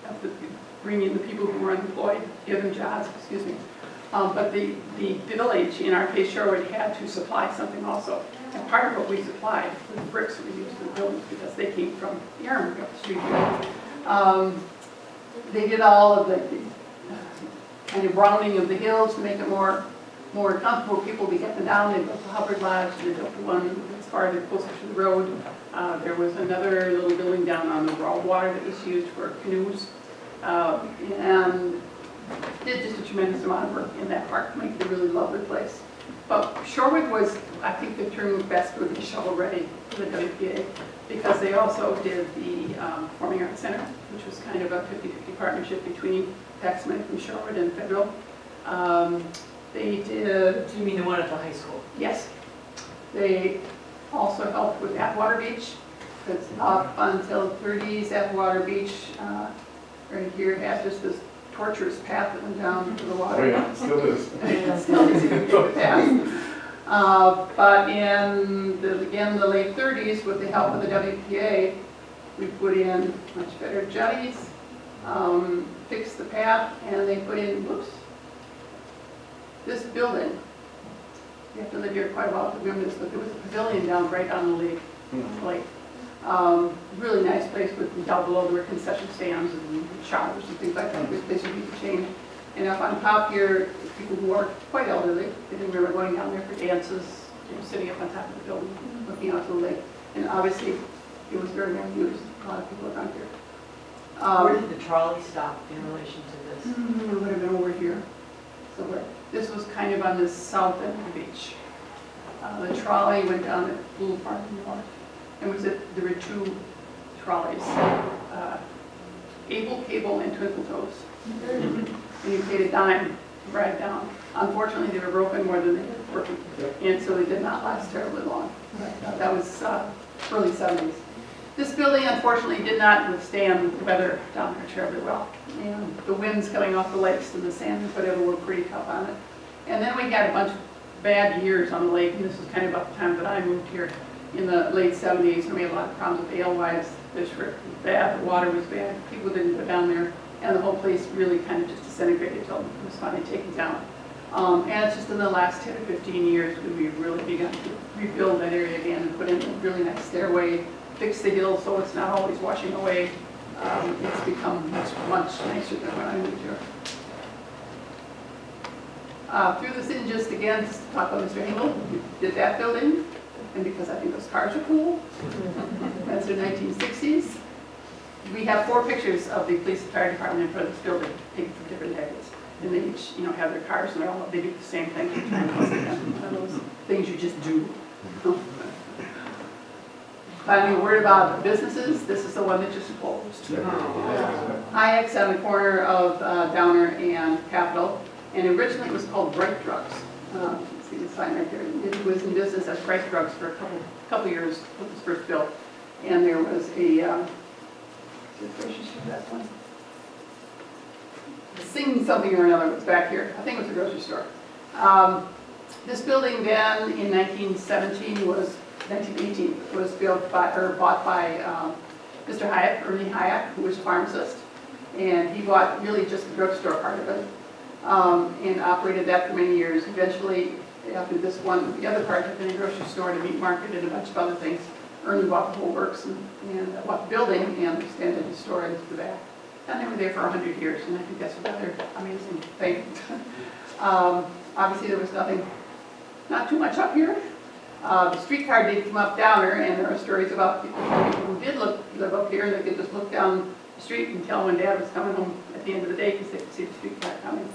have to bring in the people who were unemployed, give them jobs, excuse me. But the village, in our case Sherwood, had to supply something also. And part of what we supplied was bricks we used for the buildings because they came from Yarmouth up the street here. They did all of the kind of rounding of the hills to make it more comfortable people to get them down. They built the Hubbard Lodge, they built the one as far as closer to the road. There was another little building down on the raw water that was used for canoes. And did just a tremendous amount of work in that park to make it a really lovely place. But Shorewood was, I think the term best would be shovel-ready for the WPA because they also did the Performing Arts Center, which was kind of a 50-50 partnership between tax money from Shorewood and federal. They did... Do you mean the one at the high school? Yes. They also helped with Atwater Beach, because up until the 30s, Atwater Beach, right here, has just this torturous path that went down to the water. Oh yeah, still is. It still is a good path. But in, again, the late 30s, with the help of the WPA, we put in much better jetties, fixed the path, and they put in, whoops, this building. You have to live here quite a while to remember this, but there was a pavilion down right on the lake. Really nice place with down below there were concession stands and showers and things like that. This place would be the change. And up on top here, people who are quite elderly, they didn't remember going down there for dances, sitting up on top of the building, looking out to the lake. And obviously, it was very well used. A lot of people around here. Where did the trolley stop in relation to this? It would have been over here. So this was kind of on the south end of the beach. The trolley went down at Blue Farm North. And there were two trolleys, Able, Cable, and Twinkle Toes. And you paid a dime to ride down. Unfortunately, they were broken more than they were working, and so they did not last terribly long. That was early 70s. This building, unfortunately, did not withstand the weather down there terribly well. And the winds coming off the lakes and the sand and whatever were pretty tough on it. And then we had a bunch of bad years on the lake, and this was kind of about the time that I moved here. In the late 70s, and we had a lot of problems with alewives. Fish were bad, the water was bad, people didn't go down there, and the whole place really kind of just disintegrated until it was finally taken down. And it's just in the last 10 or 15 years that we've really begun to rebuild that area again and put in a really nice stairway, fix the hill so it's not always washing away. It's become much nicer than when I moved here. Through this in just again, just to talk about Mr. Engel, we did that building. And because I think those cars are cool. That's the 1960s. We have 4 pictures of the police and fire department in front of this building, taken from different areas. And they each, have their cars and they do the same thing. One of those things you just do. Finally, a word about businesses. This is the one that just closed. Hayek's on the corner of Downer and Capitol. And originally it was called Bright Drugs. See the sign right there. It was in business as Bright Drugs for a couple years when it was first built. And there was a, that one? Sing something or another was back here. I think it was a grocery store. This building then in 1918 was built by, or bought by Mr. Hayek, Ernie Hayek, who was a pharmacist. And he bought really just the drugstore part of it. And operated that for many years. Eventually, after this one, the other part had been a grocery store and a meat market and a bunch of other things. Ernie bought the whole works and bought the building and extended the store into the back. And they were there for 100 years, and I think that's another amazing thing. Obviously, there was not too much up here. The streetcar did come up Downer, and there are stories about people who did live up here, and they could just look down the street and tell when Dad was coming home at the end of the day because they could see the streetcar coming.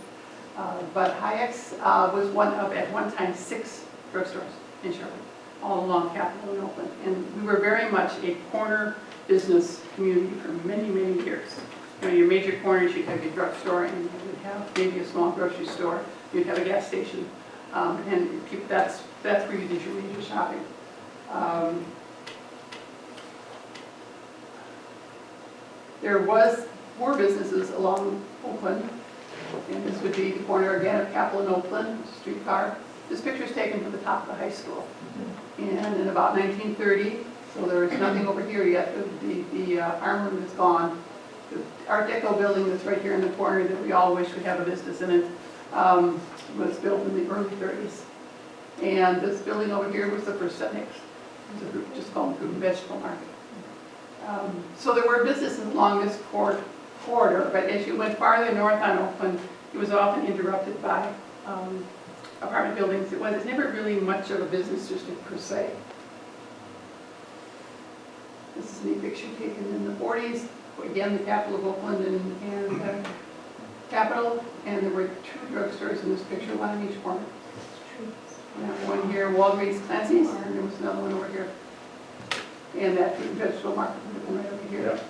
But Hayek's was one of, at one time, 6 drugstores in Sherwood, all along Capitol and Oakland. And we were very much a corner business community for many, many years. Your major corners, you'd have your drugstore, and you would have maybe a small grocery store. You'd have a gas station, and that's where you did your major shopping. There was 4 businesses along Oakland. And this would be the corner again of Capitol and Oakland, streetcar. This picture is taken from the top of the high school. And in about 1930, so there was nothing over here yet. The armory was gone. The Art Deco building that's right here in the corner that we all wish would have a business in it was built in the early 30s. And this building over here was the first Senex. It was a group just called Fruit and Vegetable Market. So there were businesses along this corridor, but as you went farther north on Oakland, it was often interrupted by apartment buildings. It was never really much of a business district per se. This is a neat picture taken in the 40s. Again, the capital of Oakland and Capitol, and there were 2 drugstores in this picture, one on each corner. One here, Walgreens, Clancy's, and there was another one over here. And that fruit and vegetable market would have been right over here. Yep.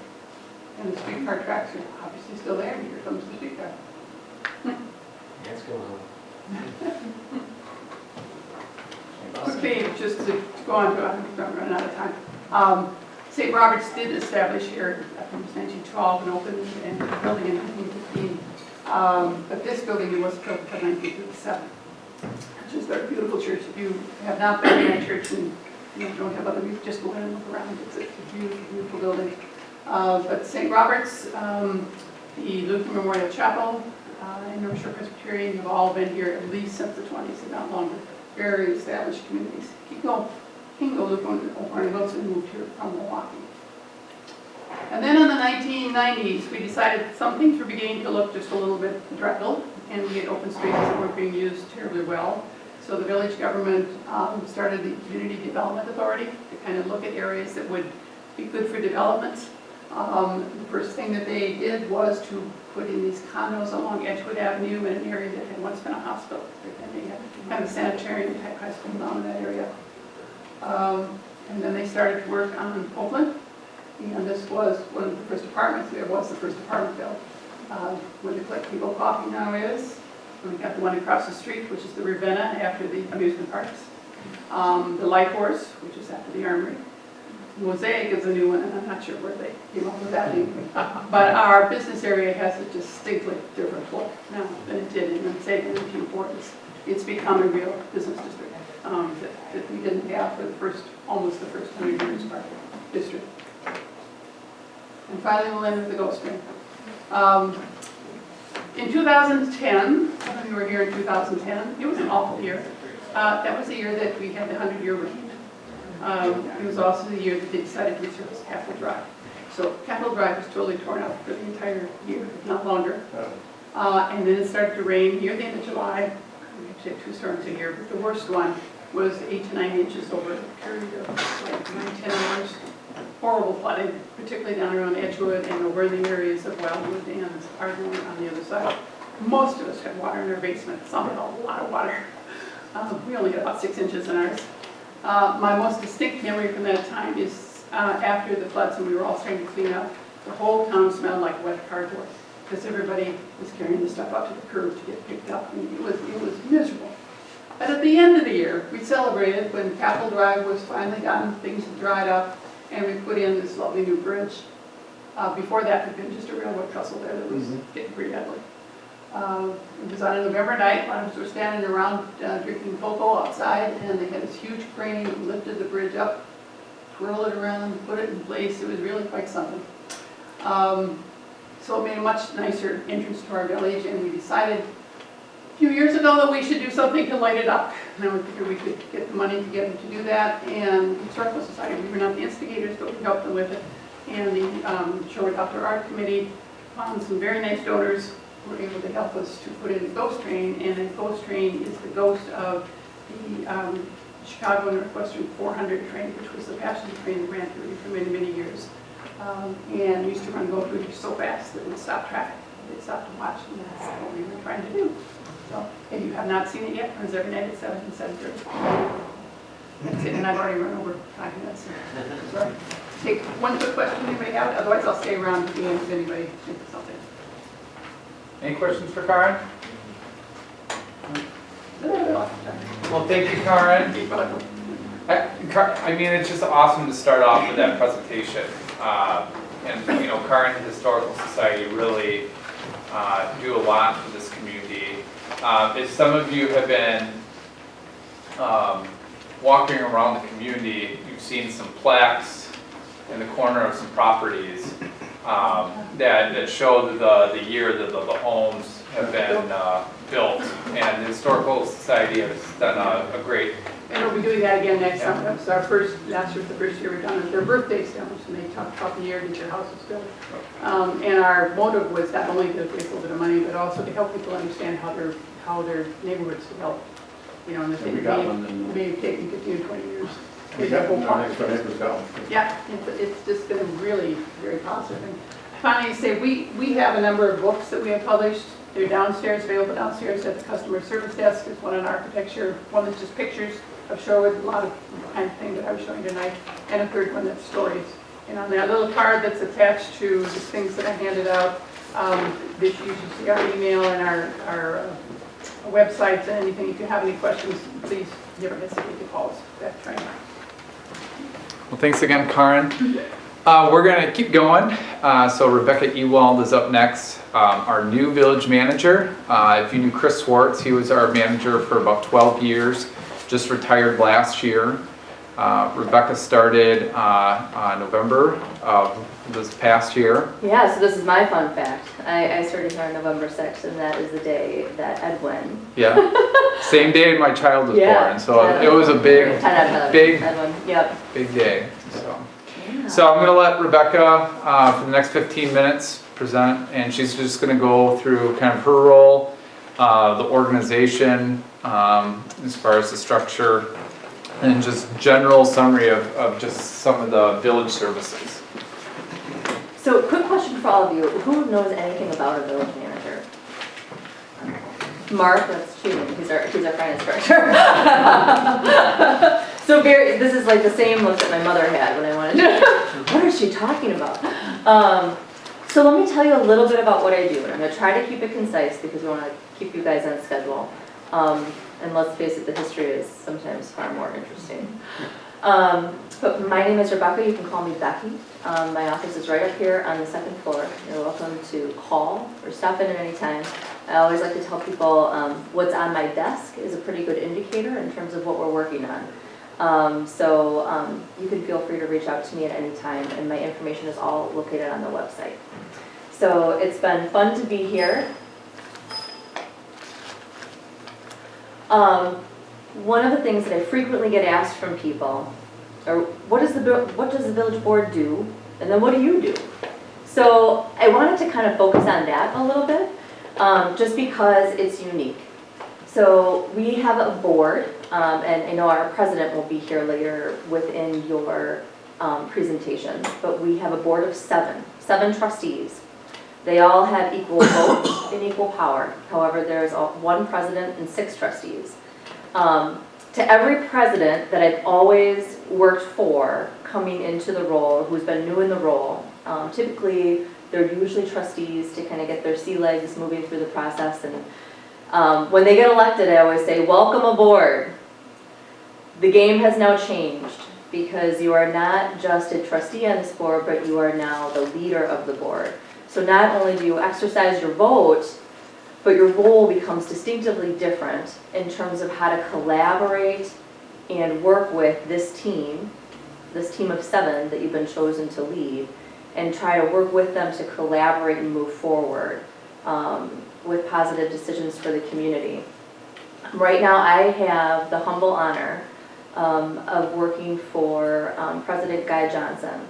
And the streetcar tracks are obviously still there. Here comes the streetcar. That's going on. Quickly, just to go on to, I'm running out of time. St. Robert's did establish here, I think it was 1912, and opened and building in 1915. But this building was built until 1957, which is their beautiful church. If you have not been in that church and you don't have other views, just go in and look around. It's a beautiful, beautiful building. But St. Robert's, the Lutheran Memorial Chapel, and North Shore Presbyterian have all been here at least since the 20s, if not longer. Very established communities. Kingo Lutheran and Wilson moved here from Milwaukee. And then in the 1990s, we decided some things were beginning to look just a little bit dreadful, and we had open spaces that weren't being used terribly well. So the village government started the Community Development Authority to kind of look at areas that would be good for development. The first thing that they did was to put in these condos along Edgewood Avenue in an area that had once been a hospital. And they had kind of a sanitarium type high school down in that area. And then they started to work on Oakland. And this was one of the first apartments. It was the first apartment built. Where the Click People Coffee now is. And we got the one across the street, which is the Ravenna after the amusement parks. The Light Horse, which is after the Armory. Mosaic is a new one, and I'm not sure where they came up with that name. But our business area has a distinctly different look now than it did in the 1940s. It's become a real business district that we didn't have for almost the first 100 years of our district. And finally, we'll end with the Ghost Train. In 2010, some of you were here in 2010, it was an awful year. That was the year that we had the 100-year rain. It was also the year that they decided to resurface Capitol Drive. So Capitol Drive was totally torn up for the entire year, if not longer. And then it started to rain near the end of July. We actually had 2 storms a year, but the worst one was 8 to 9 inches over a period of like 9-10 hours. Horrible flooding, particularly down around Edgewood and over in the areas of Wildwood and Ardmore on the other side. Most of us had water in our basement. Some had a lot of water. We only had about 6 inches in ours. My most distinct memory from that time is after the floods when we were all starting to clean up, the whole town smelled like wet cardboard because everybody was carrying the stuff up to the curb to get picked up, and it was miserable. But at the end of the year, we celebrated when Capitol Drive was finally done, things had dried up, and we put in this lovely new bridge. Before that, there'd been just a railroad trestle there that was getting pretty ugly. It was on a November night. A lot of us were standing around drinking cocoa outside, and they had this huge crane, lifted the bridge up, twirled it around, put it in place. It was really quite something. So it made a much nicer entrance to our village, and we decided a few years ago that we should do something to light it up. And we figured we could get the money together to do that, and the Historical Society, we were not the instigators, but we helped them with it. And the Shorewood Outdoor Art Committee found some very nice donors were able to help us to put in a ghost train, and a ghost train is the ghost of the Chicago Northwestern 400 train, which was the passenger train that ran through here for many, many years. And used to run go through here so fast that it would stop traffic. They stopped to watch, and that's what we were trying to do. So if you have not seen it yet, it runs every night at 7 and 7:30. That's it, and I've already run over 5 minutes. Sorry. Take one quick question anybody have, otherwise I'll stay around at the end if anybody thinks of something. Any questions for Karen? Well, thank you, Karen. Keep going. I mean, it's just awesome to start off with that presentation. And you know, Karen Historical Society really do a lot for this community. If some of you have been walking around the community, you've seen some plaques in the corner of some properties. that show the year that the homes have been built. And the Historical Society has done a great, And we'll be doing that again next summer. That was our last year's the first year we've done it. Their birthday sandwich, and they talked about the year that your house was built. And our motive was not only to raise a little bit of money, but also to help people understand how their neighborhoods develop. You know, and that And we they got one in- may have taken 15 or 20 years. We got one, our next one, it was down. Yeah, it's just been really very positive. And finally, say, we have a number of books that we have published. They're downstairs, available downstairs at the customer service desk. There's one on architecture, one that's just pictures of Shorewood, a lot of the kind of thing that I was showing tonight, and a third one that's stories. And on that little card that's attached to the things that I handed out, that you should see our email and our websites and anything. If you have any questions, please never hesitate to call us. That's right. well, thanks again, Karen. We're going to keep going. So Rebecca Ewald is up next, our new village manager. If you knew Chris Swartz, he was our manager for about 12 years, just retired last year. Rebecca started November of this past year. Yeah, so this is my fun fact. I started here on November 6th, and that is the day that Edwin. Yeah, same day my child was Yeah, born, so it was a big, 10 out of 10. big- Edwin, yep. big day. So. Yeah. So I'm going to let Rebecca, for the next 15 minutes, present, and she's just going to go through kind of her role, the organization, as far as the structure, and just general summary of just some of the village services. So, quick question for all of you. Who knows anything about a village manager? Mark, that's cheating. He's our finance director. So, Barry, this is like the same look that my mother had when I wanted to. What is she talking about? So, let me tell you a little bit about what I do. And I'm going to try to keep it concise because we want to keep you guys on schedule. And let's face it, the history is sometimes far more interesting. But my name is Rebecca. You can call me Becky. My office is right up here on the second floor. You're welcome to call or stop in at any time. I always like to tell people what's on my desk is a pretty good indicator in terms of what we're working on. So you can feel free to reach out to me at any time, and my information is all located on the website. So it's been fun to be here. One of the things that I frequently get asked from people are, what does the village board do, and then what do you do? So I wanted to kind of focus on that a little bit, just because it's unique. So we have a board, and I know our president will be here later within your presentation, but we have a board of seven trustees. They all have equal vote and equal power. However, there's one president and 6 trustees. To every president that I've always worked for coming into the role, who's been new in the role, typically they're usually trustees to kind of get their sea legs moving through the process. And when they get elected, I always say, welcome aboard. The game has now changed because you are not just a trustee on this board, but you are now the leader of the board. So not only do you exercise your vote, but your role becomes distinctively different in terms of how to collaborate and work with this team of 7 that you've been chosen to lead, and try to work with them to collaborate and move forward with positive decisions for the community. Right now I have the humble honor of working for President Guy Johnson,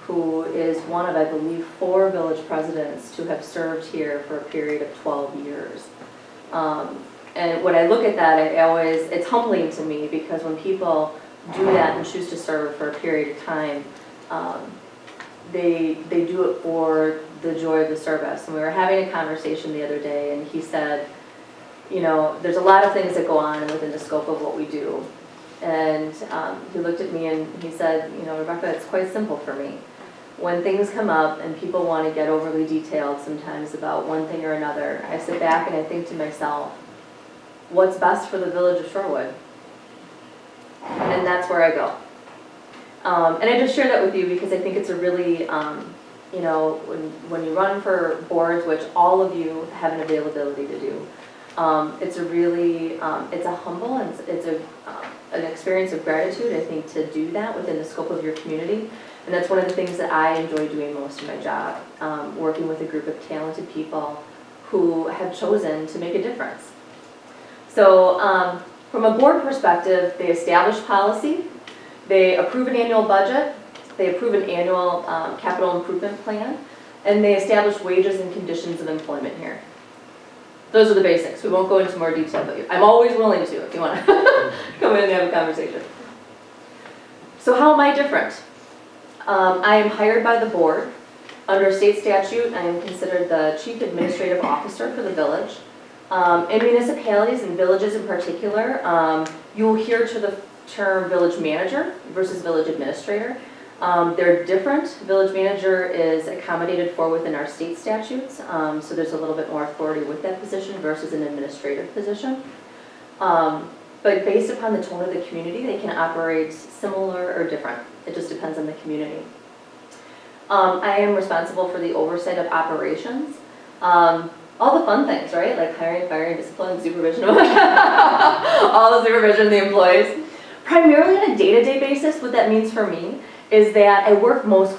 who is one of, I believe, 4 village presidents to have served here for a period of 12 years. And when I look at that, it's humbling to me, because when people do that and choose to serve for a period of time, they do it for the joy of the service. And we were having a conversation the other day, and he said, you know, there's a lot of things that go on within the scope of what we do. And he looked at me and he said, you know, Rebecca, it's quite simple for me. When things come up and people want to get overly detailed sometimes about one thing or another, I sit back and I think to myself, what's best for the village of Shorewood? And that's where I go. And I just share that with you because I think it's a really, you know, when you run for boards, which all of you have an availability to do, it's a really, it's a humble and it's an experience of gratitude, I think, to do that within the scope of your community. And that's one of the things that I enjoy doing most in my job, working with a group of talented people who have chosen to make a difference. So from a board perspective, they establish policy, they approve an annual budget, they approve an annual capital improvement plan, and they establish wages and conditions of employment here. Those are the basics. We won't go into more detail, but I'm always willing to if you want to come in and have a conversation. So how am I different? I am hired by the board. Under state statute, I am considered the chief administrative officer for the village. In municipalities and villages in particular, you will hear to the term village manager versus village administrator. They're different. Village manager is accommodated for within our state statutes, so there's a little bit more authority with that position versus an administrative position. But based upon the tone of the community, they can operate similar or different. It just depends on the community. I am responsible for the oversight of operations. All the fun things, right? Like hiring, firing, discipline, supervision, all the supervision of the employees. Primarily on a day-to-day basis, what that means for me is that I work most